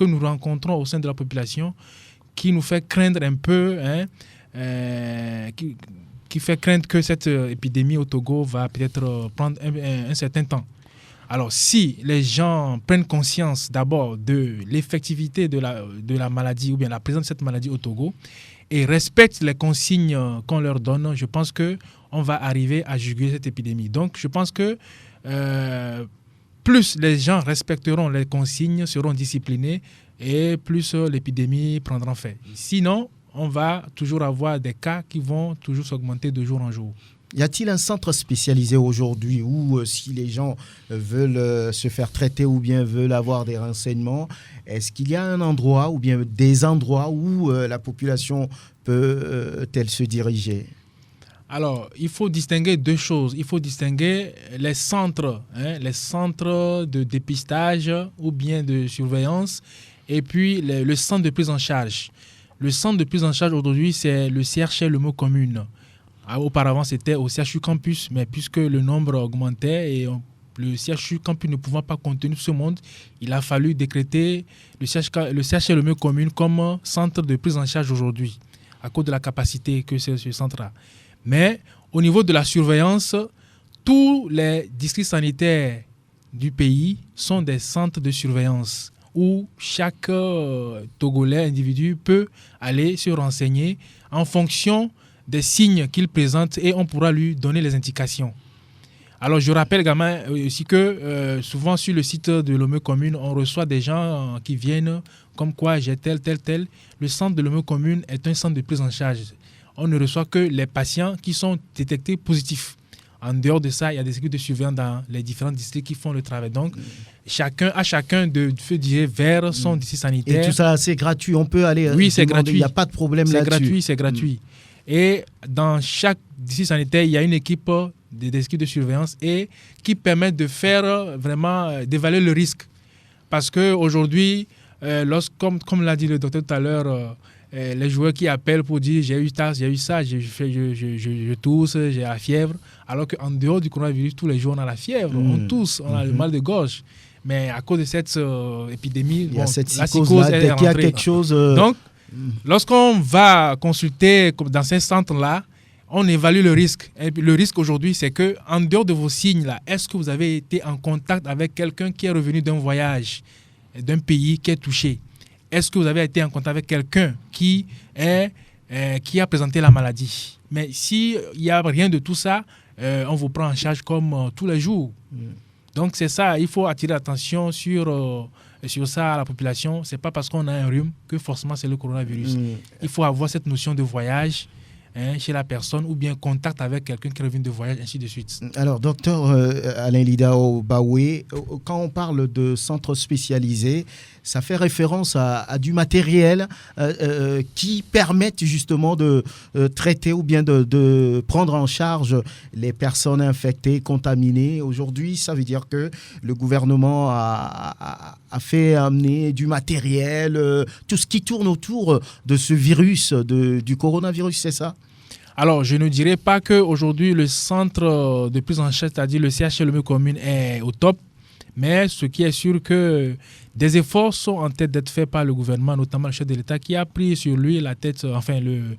nous rencontrons au sein de la population qui nous fait craindre un peu, qui fait craindre que cette épidémie au Togo va peut-être prendre un certain temps. Alors, si les gens prennent conscience d'abord de l'effectivité de la maladie ou bien la présence de cette maladie au Togo et respectent les consignes qu'on leur donne, je pense qu'on va arriver à juguler cette épidémie. Donc, je pense que plus les gens respecteront les consignes, seront disciplinés et plus l'épidémie prendra fin. Sinon, on va toujours avoir des cas qui vont toujours s'augmenter de jour en jour. Y a-t-il un centre spécialisé aujourd'hui où si les gens veulent se faire traiter ou bien veulent avoir des renseignements, est-ce qu'il y a un endroit ou bien des endroits où la population peut-elle se diriger? Alors, il faut distinguer 2 choses. Il faut distinguer les centres de dépistage ou bien de surveillance et puis le centre de prise en charge. Le centre de prise en charge aujourd'hui, c'est le CHR Le Mot Commune. Auparavant, c'était au CHU Campus, mais puisque le nombre augmentait et le CHU Campus ne pouvant pas contenir ce monde, il a fallu décréter le CHR Le Mot Commune comme centre de prise en charge aujourd'hui, à cause de la capacité que c'est ce centre-là. Mais au niveau de la surveillance, tous les districts sanitaires du pays sont des centres de surveillance où chaque Togolais individu peut aller se renseigner en fonction des signes qu'il présente et on pourra lui donner les indications. Alors je rappelle également aussi que souvent sur le site de l'OME Commune, on reçoit des gens qui viennent comme quoi j'ai tel. Le centre de l'OME Commune est un centre de prise en charge. On ne reçoit que les patients qui sont détectés positifs. En dehors de ça, il y a des équipes de surveillance dans les différents districts qui font le travail. Donc, chacun de se diriger vers son district sanitaire. Et tout ça, c'est gratuit. On peut aller. Oui, c'est gratuit. Il n'y a pas de problème là-dessus. C'est gratuit. Et dans chaque district sanitaire, il y a une équipe des équipes de surveillance et qui permettent de faire vraiment d'évaluer le risque. Parce qu'aujourd'hui, comme l'a dit le docteur tout à l'heure, les joueurs qui appellent pour dire j'ai eu ça, je tousse, j'ai la fièvre. Alors qu'en dehors du coronavirus, tous les jours on a la fièvre, on tousse, on a le mal de gorge. Mais à cause de cette épidémie, il y a cette psychose là, dès qu'il y a quelque chose. Donc, lorsqu'on va consulter dans ces centres-là, on évalue le risque. Et le risque aujourd'hui, c'est qu'en dehors de vos signes-là, est-ce que vous avez été en contact avec quelqu'un qui est revenu d'un voyage, d'un pays qui est touché? Est-ce que vous avez été en contact avec quelqu'un qui a présenté la maladie? Mais s'il n'y a rien de tout ça, on vous prend en charge comme tous les jours. Donc c'est ça, il faut attirer l'attention sur ça à la population. Ce n'est pas parce qu'on a un rhume que forcément c'est le coronavirus. Il faut avoir cette notion de voyage chez la personne ou bien contact avec quelqu'un qui revient de voyage, ainsi de suite. Alors, docteur Alain Lidao Baoué, quand on parle de centres spécialisés, ça fait référence à du matériel qui permettent justement de traiter ou bien de prendre en charge les personnes infectées, contaminées. Aujourd'hui, ça veut dire que le gouvernement a fait amener du matériel, tout ce qui tourne autour de ce virus, du coronavirus, c'est ça? Alors, je ne dirais pas qu'aujourd'hui, le centre de prise en charge, c'est-à-dire le CHLM commune, est au top. Mais ce qui est sûr que des efforts sont en tête d'être faits par le gouvernement, notamment le chef de l'État, qui a pris sur lui la tête, enfin le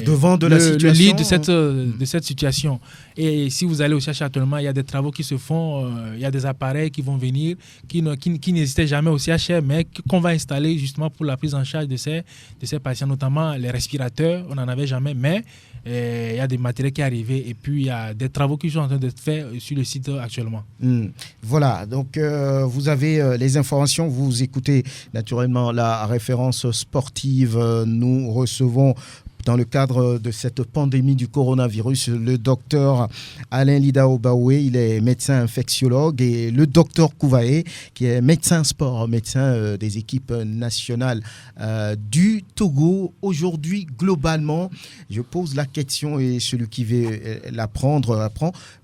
devant de la situation. Le lead de cette situation. Et si vous allez au CHR actuellement, il y a des travaux qui se font, il y a des appareils qui vont venir, qui n'existaient jamais au CHR, mais qu'on va installer justement pour la prise en charge de ces patients, notamment les respirateurs, on n'en avait jamais, mais il y a des matériels qui arrivent et puis il y a des travaux qui sont en train d'être faits sur le site actuellement. Voilà, donc vous avez les informations, vous écoutez naturellement la référence sportive. Nous recevons dans le cadre de cette pandémie du coronavirus, le docteur Alain Lidao Baoué, il est médecin infectiologue, et le docteur Kouvaé, qui est médecin sport, médecin des équipes nationales du Togo. Aujourd'hui, globalement, je pose la question et celui qui veut apprend.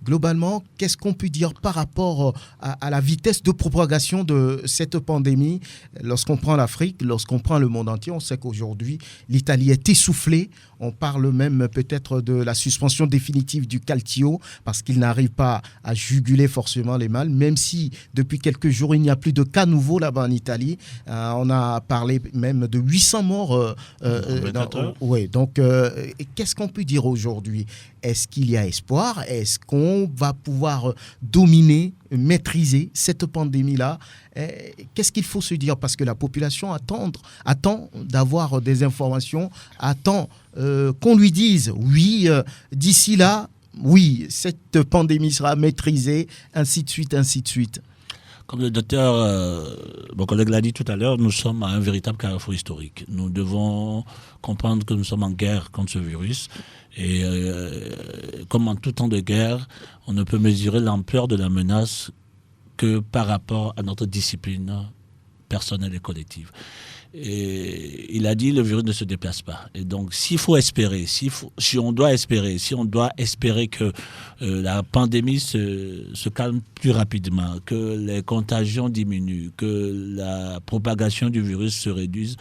Globalement, qu'est-ce qu'on peut dire par rapport à la vitesse de propagation de cette pandémie? Lorsqu'on prend l'Afrique, lorsqu'on prend le monde entier, on sait qu'aujourd'hui, l'Italie est essoufflée. On parle même peut-être de la suspension définitive du Calcio parce qu'il n'arrive pas à juguler forcément les mâles, même si depuis quelques jours, il n'y a plus de cas nouveaux là-bas en Italie. On a parlé même de 800 morts. Oui, donc qu'est-ce qu'on peut dire aujourd'hui? Est-ce qu'il y a espoir? Est-ce qu'on va pouvoir dominer, maîtriser cette pandémie-là? Qu'est-ce qu'il faut se dire? Parce que la population attend d'avoir des informations, attend qu'on lui dise oui, d'ici là, oui, cette pandémie sera maîtrisée, ainsi de suite, ainsi de suite. Comme le docteur, mon collègue l'a dit tout à l'heure, nous sommes à un véritable carrefour historique. Nous devons comprendre que nous sommes en guerre contre ce virus. Et comme en tout temps de guerre, on ne peut mesurer l'ampleur de la menace que par rapport à notre discipline personnelle et collective. Et il a dit le virus ne se déplace pas. Et donc, si on doit espérer que la pandémie se calme plus rapidement, que les contagions diminuent, que la propagation du virus se réduise,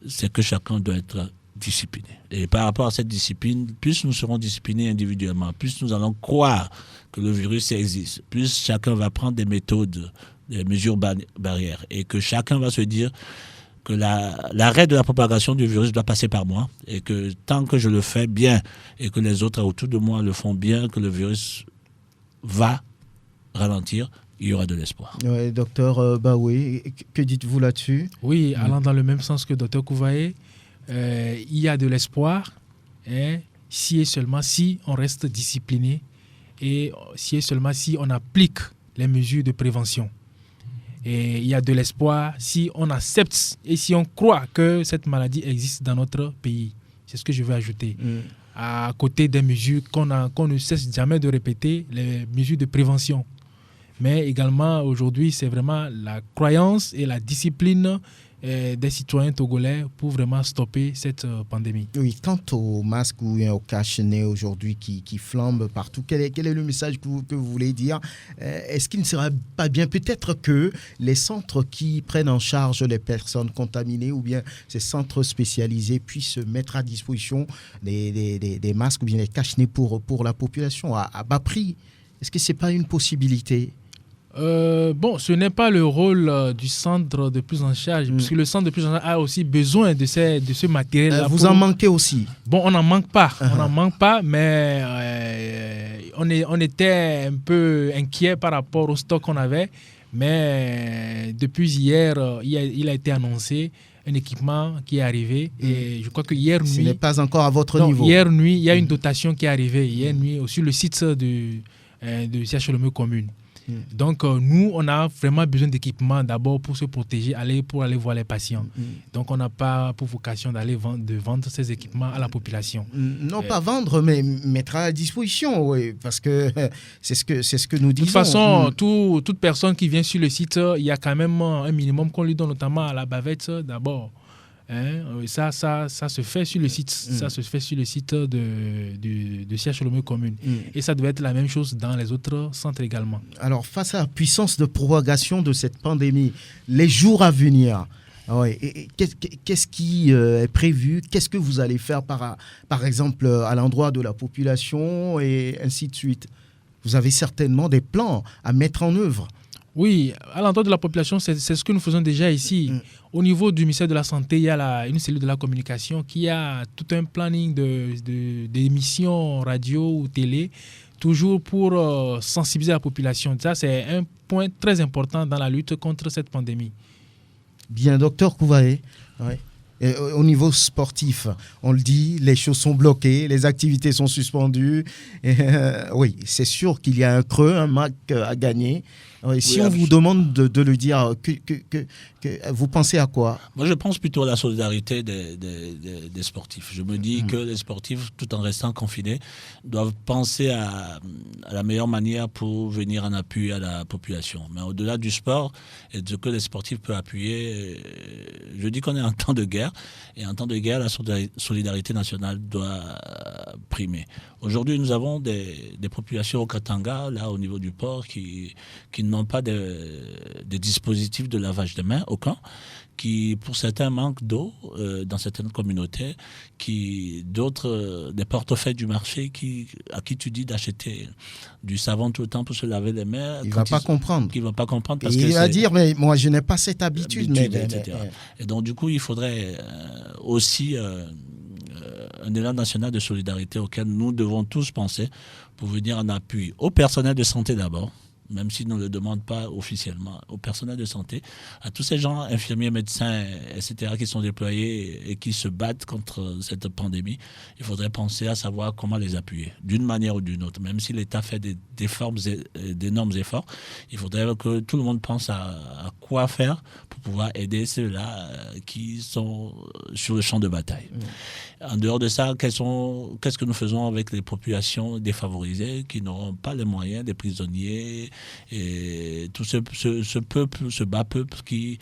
c'est que chacun doit être discipliné. Et par rapport à cette discipline, plus nous serons disciplinés individuellement, plus nous allons croire que le virus existe, plus chacun va prendre des méthodes, des mesures barrières, et que chacun va se dire que l'arrêt de la propagation du virus doit passer par moi, et que tant que je le fais bien et que les autres autour de moi le font bien, que le virus va ralentir, il y aura de l'espoir. Oui, docteur Baoué, que dites-vous là-dessus? Oui, allant dans le même sens que docteur Kouvaé, il y a de l'espoir, si et seulement si on reste discipliné et si et seulement si on applique les mesures de prévention. Et il y a de l'espoir si on accepte et si on croit que cette maladie existe dans notre pays. C'est ce que je veux ajouter. À côté des mesures qu'on ne cesse jamais de répéter, les mesures de prévention. Mais également, aujourd'hui, c'est vraiment la croyance et la discipline des citoyens togolais pour vraiment stopper cette pandémie. Oui, quant au masque ou au cache-nez aujourd'hui qui flambe partout, quel est le message que vous voulez dire? Est-ce qu'il ne serait pas bien peut-être que les centres qui prennent en charge les personnes contaminées ou bien ces centres spécialisés puissent mettre à disposition des masques ou bien des cache-nez pour la population à bas prix? Est-ce que ce n'est pas une possibilité? Ce n'est pas le rôle du centre de prise en charge, parce que le centre de prise en charge a aussi besoin de ce matériel-là. Vous en manquez aussi? Bon, on n'en manque pas, mais on était un peu inquiet par rapport au stock qu'on avait. Mais depuis hier, il a été annoncé un équipement qui est arrivé. Et je crois que hier nuit... Ce n'est pas encore à votre niveau. Hier nuit, il y a une dotation qui est arrivée. Hier nuit, sur le site de CHLM commune. Donc, nous, on a vraiment besoin d'équipements d'abord pour se protéger, pour aller voir les patients. Donc, on n'a pas pour vocation de vendre ces équipements à la population. Non, pas vendre, mais mettre à disposition, oui, parce que c'est ce que nous disons. De toute façon, toute personne qui vient sur le site, il y a quand même un minimum qu'on lui donne, notamment à la bavette d'abord. Ça se fait sur le site. Ça se fait sur le site de CHLOME commune. Et ça devait être la même chose dans les autres centres également. Alors, face à la puissance de propagation de cette pandémie, les jours à venir, qu'est-ce qui est prévu? Qu'est-ce que vous allez faire, par exemple, à l'endroit de la population et ainsi de suite? Vous avez certainement des plans à mettre en œuvre. Oui, à l'endroit de la population, c'est ce que nous faisons déjà ici. Au niveau du ministère de la Santé, il y a une cellule de la communication qui a tout un planning d'émissions radio ou télé, toujours pour sensibiliser la population. Ça, c'est un point très important dans la lutte contre cette pandémie. Bien, docteur Kouvaé, au niveau sportif, on le dit, les choses sont bloquées, les activités sont suspendues. Oui, c'est sûr qu'il y a un creux, un manque à gagner. Si on vous demande de le dire, vous pensez à quoi? Moi, je pense plutôt à la solidarité des sportifs. Je me dis que les sportifs, tout en restant confinés, doivent penser à la meilleure manière pour venir en appui à la population. Mais au-delà du sport et de ce que les sportifs peuvent appuyer, je dis qu'on est en temps de guerre. Et en temps de guerre, la solidarité nationale doit primer. Aujourd'hui, nous avons des populations au Katanga, là, au niveau du port, qui n'ont pas de dispositifs de lavage de mains, aucun, qui, pour certains, manquent d'eau dans certaines communautés, d'autres, des portefeuilles du marché à qui tu dis d'acheter du savon tout le temps pour se laver les mains. Il ne va pas comprendre. Il va pas comprendre. Parce il va dire, mais moi, je n'ai pas cette habitude. Etc. Et donc, du coup, il faudrait aussi un élan national de solidarité auquel nous devons tous penser pour venir en appui au personnel de santé d'abord, même s'ils ne le demandent pas officiellement, au personnel de santé, à tous ces gens, infirmiers, médecins, etc., qui sont déployés et qui se battent contre cette pandémie. Il faudrait penser à savoir comment les appuyer, d'une manière ou d'une autre. Même si l'État fait d'énormes efforts, il faudrait que tout le monde pense à quoi faire pour pouvoir aider ceux-là qui sont sur le champ de bataille. En dehors de ça, qu'est-ce que nous faisons avec les populations défavorisées qui n'auront pas les moyens, des prisonniers et tout ce peuple, ce bas peuple qui,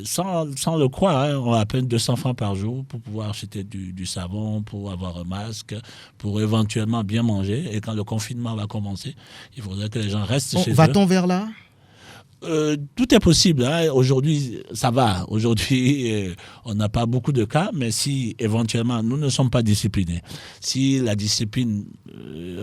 sans le croire, ont à peine 200 francs par jour pour pouvoir acheter du savon, pour avoir un masque, pour éventuellement bien manger. Et quand le confinement va commencer, il faudrait que les gens restent chez eux. Va-t-on vers là ? Tout est possible. Aujourd'hui, ça va. Aujourd'hui, on n'a pas beaucoup de cas, mais si éventuellement nous ne sommes pas disciplinés, si la discipline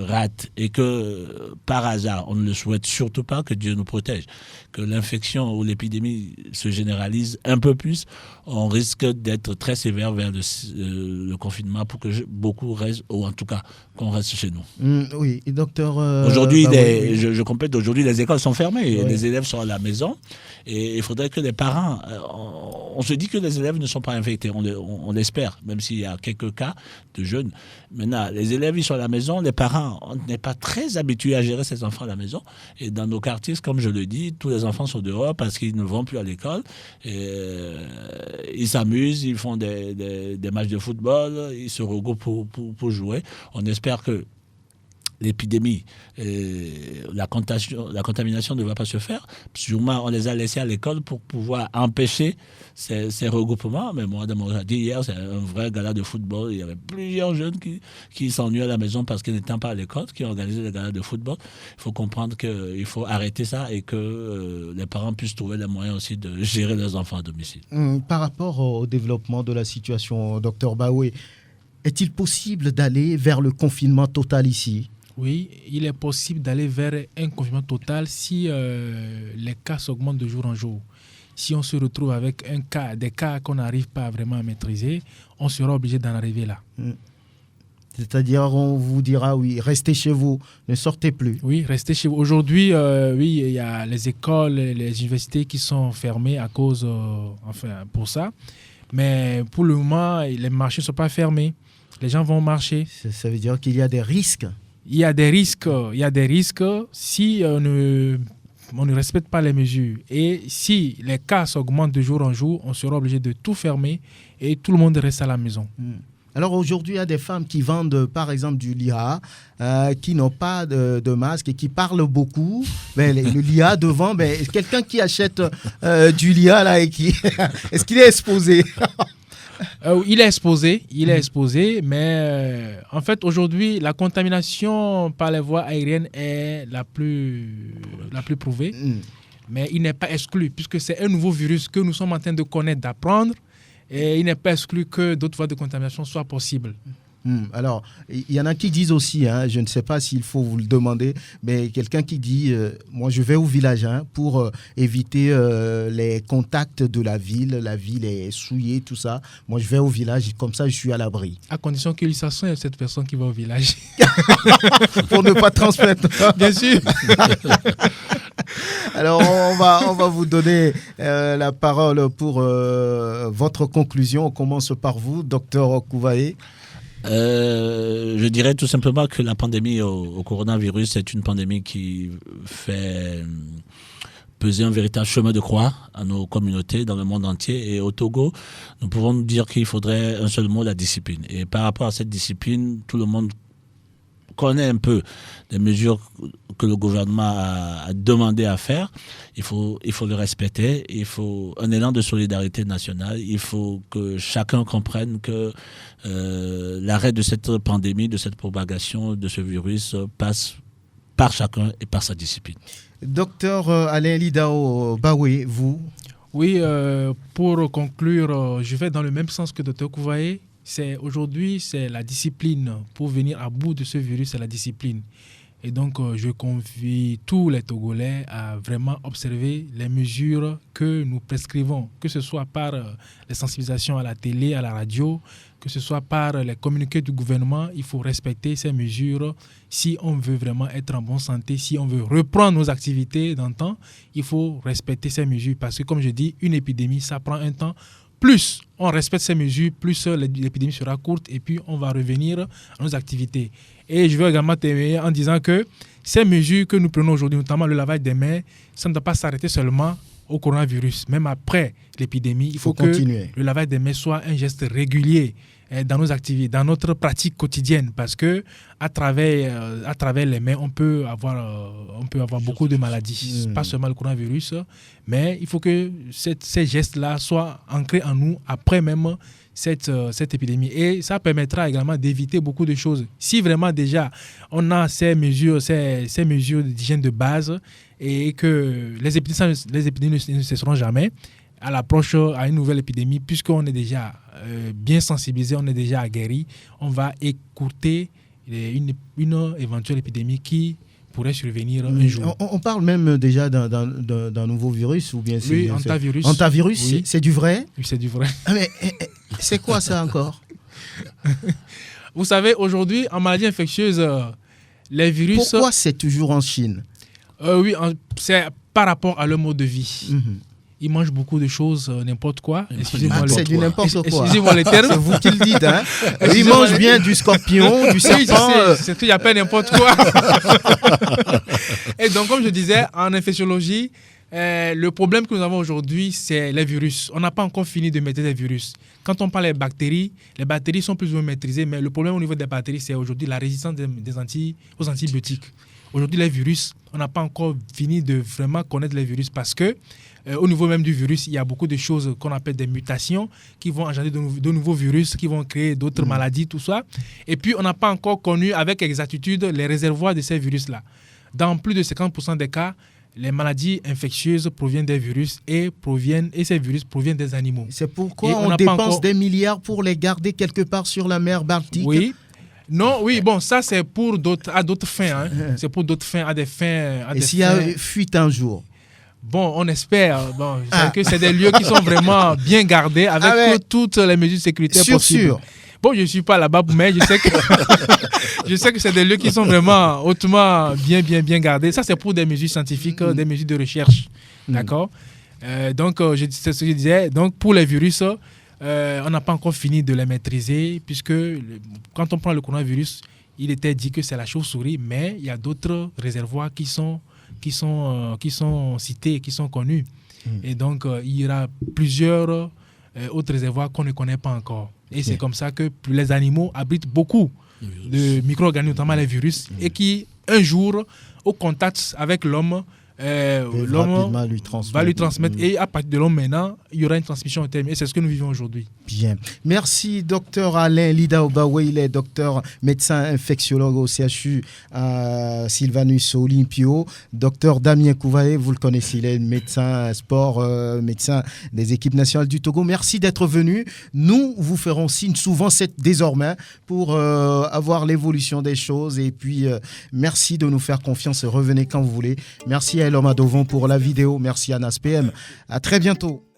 rate et que par hasard, on ne le souhaite surtout pas, que Dieu nous protège, que l'infection ou l'épidémie se généralise un peu plus, on risque d'être très sévère vers le confinement pour que beaucoup restent, ou en tout cas qu'on reste chez nous. Oui, et docteur... Aujourd'hui, je complète, aujourd'hui les écoles sont fermées, les élèves sont à la maison et il faudrait que les parents... on se dit que les élèves ne sont pas infectés, on l'espère, même s'il y a quelques cas de jeunes. Maintenant, les élèves, ils sont à la maison, les parents, on n'est pas très habitués à gérer ces enfants à la maison. Et dans nos quartiers, comme je le dis, tous les enfants sont dehors parce qu'ils ne vont plus à l'école. Et, ils s'amusent, ils font des matchs de football, ils se regroupent pour jouer. On espère que l'épidémie, la contamination ne va pas se faire. Sûrement, on les a laissés à l'école pour pouvoir empêcher ces regroupements. Mais moi, dans mon jardin, hier, c'est un vrai gala de football. Il y avait plusieurs jeunes qui s'ennuyaient à la maison parce qu'ils n'étaient pas à l'école, qui organisaient des galas de football. Il faut comprendre qu'il faut arrêter ça et que les parents puissent trouver les moyens aussi de gérer leurs enfants à domicile. Par rapport au développement de la situation, Dr Baoué, est-il possible d'aller vers le confinement total ici ? Oui, il est possible d'aller vers un confinement total si les cas s'augmentent de jour en jour. Si on se retrouve avec des cas qu'on n'arrive pas vraiment à maîtriser, on sera obligé d'en arriver là. C'est-à-dire, on vous dira, oui, restez chez vous, ne sortez plus. Oui, restez chez vous. Aujourd'hui, oui, il y a les écoles, les universités qui sont fermées à cause, pour ça. Mais pour le moment, les marchés ne sont pas fermés. Les gens vont marcher. Ça veut dire qu'il y a des risques. Il y a des risques si on ne on ne respecte pas les mesures. Et si les cas s'augmentent de jour en jour, on sera obligé de tout fermer et tout le monde reste à la maison. Alors aujourd'hui, il y a des femmes qui vendent par exemple du liha, qui n'ont pas de masque et qui parlent beaucoup. Ben, le liha devant, quelqu'un qui achète du liha là et qui est-ce qu'il est exposé? Il est exposé, mais en fait aujourd'hui la contamination par les voies aériennes est la plus prouvée, mais il n'est pas exclu puisque c'est un nouveau virus que nous sommes en train de connaître, d'apprendre, et il n'est pas exclu que d'autres voies de contamination soient possibles. Alors, il y en a qui disent aussi, je ne sais pas s'il faut vous le demander, mais quelqu'un qui dit, moi je vais au village pour éviter les contacts de la ville est souillée, tout ça. Moi je vais au village, comme ça je suis à l'abri. À condition qu'il s'associe cette personne qui va au village. Pour ne pas transmettre. Bien sûr. Alors on va vous donner la parole pour votre conclusion. On commence par vous, Dr Kouvaé. Je dirais tout simplement que la pandémie au coronavirus est une pandémie qui fait peser un véritable chemin de croix à nos communautés dans le monde entier. Et au Togo, nous pouvons nous dire qu'il faudrait un seul mot, la discipline. Et par rapport à cette discipline, tout le monde connaît un peu les mesures que le gouvernement a demandé à faire. Il faut le respecter. Il faut un élan de solidarité nationale. Il faut que chacun comprenne que l'arrêt de cette pandémie, de cette propagation de ce virus passe par chacun et par sa discipline. Docteur Alain Lidao Baoué, vous? Oui, pour conclure, je vais dans le même sens que Dr Kouvaé. Aujourd'hui, c'est la discipline. Pour venir à bout de ce virus, c'est la discipline. Et donc, je convie tous les Togolais à vraiment observer les mesures que nous prescrivons, que ce soit par les sensibilisations à la télé, à la radio, que ce soit par les communiqués du gouvernement. Il faut respecter ces mesures si on veut vraiment être en bonne santé, si on veut reprendre nos activités d'antan. Il faut respecter ces mesures parce que, comme je dis, une épidémie, ça prend un temps. Plus on respecte ces mesures, plus l'épidémie sera courte et puis on va revenir à nos activités. Et je veux également terminer en disant que ces mesures que nous prenons aujourd'hui, notamment le lavage des mains, ça ne doit pas s'arrêter seulement au coronavirus. Même après l'épidémie, il faut que le lavage des mains soit un geste régulier dans nos activités, dans notre pratique quotidienne, parce que à travers les mains, on peut avoir beaucoup de maladies, pas seulement le coronavirus, mais il faut que ces gestes-là soient ancrés en nous après même cette épidémie. Et ça permettra également d'éviter beaucoup de choses. Si vraiment déjà on a ces mesures d'hygiène de base et que les épidémies ne cesseront jamais, à l'approche à une nouvelle épidémie, puisqu'on est déjà bien sensibilisé, on est déjà aguerri, on va écourter une éventuelle épidémie qui pourrait survenir un jour. On parle même déjà d'un nouveau virus ou bien c'est hantavirus. Hantavirus, oui. C'est du vrai? Oui, c'est du vrai. Mais c'est quoi ça encore? Vous savez, aujourd'hui, en maladie infectieuse, les virus... Pourquoi c'est toujours en Chine? Oui, c'est par rapport à leur mode de vie. Ils mangent beaucoup de choses, n'importe quoi. C'est du n'importe quoi. Excusez-moi les termes. C'est vous qui le dites. Hein. Ils mangent bien du scorpion, du serpent. Oui, c'est tout, il n'y a pas n'importe quoi. Et donc, comme je disais, en infectiologie, le problème que nous avons aujourd'hui, c'est les virus. On n'a pas encore fini de maîtriser les virus. Quand on parle des bactéries sont plus ou moins maîtrisées, mais le problème au niveau des bactéries, c'est aujourd'hui la résistance aux antibiotiques. Aujourd'hui, les virus, on n'a pas encore fini de vraiment connaître les virus parce que au niveau même du virus, il y a beaucoup de choses qu'on appelle des mutations qui vont engendrer de nouveaux virus, qui vont créer d'autres maladies, tout ça. Et puis, on n'a pas encore connu avec exactitude les réservoirs de ces virus-là. Dans plus de 50% des cas, les maladies infectieuses proviennent des virus et ces virus proviennent des animaux. C'est pourquoi on dépense des milliards pour les garder quelque part sur la mer Baltique. Oui. Non, oui, bon, ça c'est à d'autres fins. Hein. C'est pour d'autres fins, à des fins. Et s'il y a fuite un jour? Bon, on espère que c'est des lieux qui sont vraiment bien gardés avec toutes les mesures sécuritaires possibles. Sûr. Bon, je ne suis pas là-bas, mais je sais que c'est des lieux qui sont vraiment hautement bien gardés. Ça, c'est pour des mesures scientifiques, des mesures de recherche. D'accord? Donc, c'est ce que je disais. Donc, pour les virus, on n'a pas encore fini de les maîtriser, puisque quand on prend le coronavirus, il était dit que c'est la chauve-souris, mais il y a d'autres réservoirs qui qui sont cités, qui sont connus. Et donc, il y aura plusieurs autres réservoirs qu'on ne connaît pas encore. Et c'est comme ça que les animaux abritent beaucoup de micro-organismes, notamment les virus, et qui, un jour, au contact avec l'homme, l'homme va lui transmettre. Et à partir de l'homme maintenant, il y aura une transmission au terme. Et c'est ce que nous vivons aujourd'hui. Bien. Merci, docteur Alain Lidaobawe. Il est docteur médecin infectiologue au CHU Sylvanus Olympio. Docteur Damien Kouvaé, vous le connaissez, il est médecin sport, médecin des équipes nationales du Togo. Merci d'être venu. Nous vous ferons signe souvent désormais pour avoir l'évolution des choses. Et puis, merci de nous faire confiance. Revenez quand vous voulez. Merci à Eloma Dovon pour la vidéo. Merci à NASPM. À très bientôt.